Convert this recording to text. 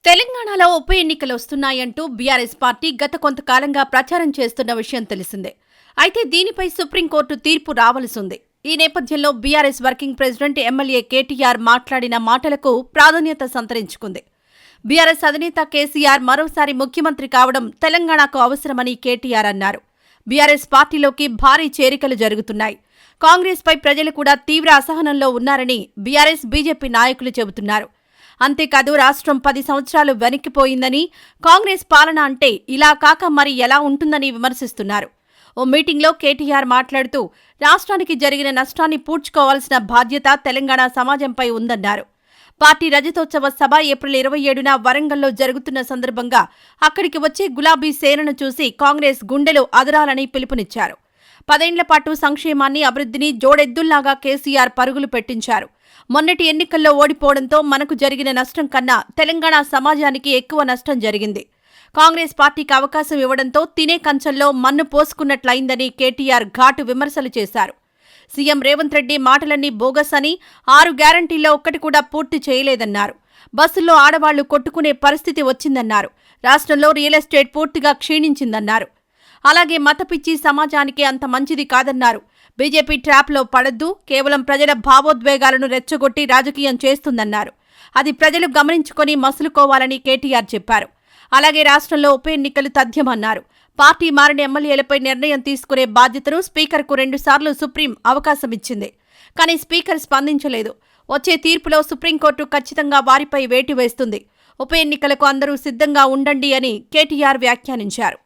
తెలంగాణలో ఉప ఎన్నికలు వస్తున్నాయంటూ బీఆర్ఎస్ పార్టీ గత కొంతకాలంగా ప్రచారం చేస్తున్న విషయం తెలిసిందే. అయితే దీనిపై సుప్రీంకోర్టు తీర్పు రావాల్సింది. ఈ నేపథ్యంలో BRS working president MLA KTR మాట్లాడిన మాటలకు ప్రాధాన్యత సంతరించుకుంది. బీఆర్ఎస్ అధినేత కేసీఆర్ మరోసారి ముఖ్యమంత్రి కావడం తెలంగాణకు అవసరమని కేటీఆర్ అన్నారు. బీఆర్ఎస్ పార్టీలోకి భారీ చేరికలు జరుగుతున్నాయి. కాంగ్రెస్పై ప్రజలు కూడా తీవ్ర అసహనంలో ఉన్నారని బీఆర్ఎస్ బీజేపీ నాయకులు చెబుతున్నారు. అంతేకాదు రాష్ట్రం 10 సంవత్సరాలు వెనక్కిపోయిందని, కాంగ్రెస్ పాలన అంటే ఇలా కాక మరి ఎలా ఉంటుందని విమర్శిస్తున్నారు. ఓ మీటింగ్లో కేటీఆర్ మాట్లాడుతూ రాష్ట్రానికి జరిగిన నష్టాన్ని పూడ్చుకోవాల్సిన బాధ్యత తెలంగాణ సమాజంపై ఉందన్నారు. పార్టీ రజతోత్సవ సభ ఏప్రిల్ 27న వరంగల్లో జరుగుతున్న సందర్భంగా అక్కడికి వచ్చే గులాబీ సేనను చూసి కాంగ్రెస్ గుండెలు అదరాలని పిలుపునిచ్చారు. 10 ఏళ్ల పాటు సంక్షేమాన్ని, అభివృద్ధిని జోడెద్దుల్లాగా కేసీఆర్ పరుగులు పెట్టించారు. మొన్నటి ఎన్నికల్లో ఓడిపోవడంతో మనకు జరిగిన నష్టం కన్నా తెలంగాణ సమాజానికి ఎక్కువ నష్టం జరిగింది. కాంగ్రెస్ పార్టీకి అవకాశం ఇవ్వడంతో తినే కంచంలో మన్ను పోసుకున్నట్లయిందని కేటీఆర్ ఘాటు విమర్శలు చేశారు. సీఎం రేవంత్ రెడ్డి మాటలన్నీ బోగస్ అని, 6 గ్యారంటీల్లో ఒక్కటి కూడా పూర్తి చేయలేదన్నారు. బస్సుల్లో ఆడవాళ్లు కొట్టుకునే పరిస్థితి వచ్చిందన్నారు. రాష్ట్రంలో రియల్ ఎస్టేట్ పూర్తిగా క్షీణించిందన్నారు. అలాగే మతపిచ్చి సమాజానికి అంత మంచిది కాదన్నారు. బీజేపీ ట్రాప్లో పడద్దు, కేవలం ప్రజల భావోద్వేగాలను రెచ్చగొట్టి రాజకీయం చేస్తుందన్నారు. అది ప్రజలు గమనించుకొని మసులుకోవాలని కేటీఆర్ చెప్పారు. అలాగే రాష్ట్రంలో ఉప ఎన్నికలు తథ్యమన్నారు. పార్టీ మారిన ఎమ్మెల్యేలపై నిర్ణయం తీసుకునే బాధ్యతను స్పీకర్కు 2 సార్లు సుప్రీం అవకాశమిచ్చింది. కానీ స్పీకర్ స్పందించలేదు. వచ్చే తీర్పులో సుప్రీంకోర్టు ఖచ్చితంగా వారిపై వేటు వేస్తుంది. ఉప ఎన్నికలకు అందరూ సిద్ధంగా ఉండండి అని కేటీఆర్ వ్యాఖ్యానించారు.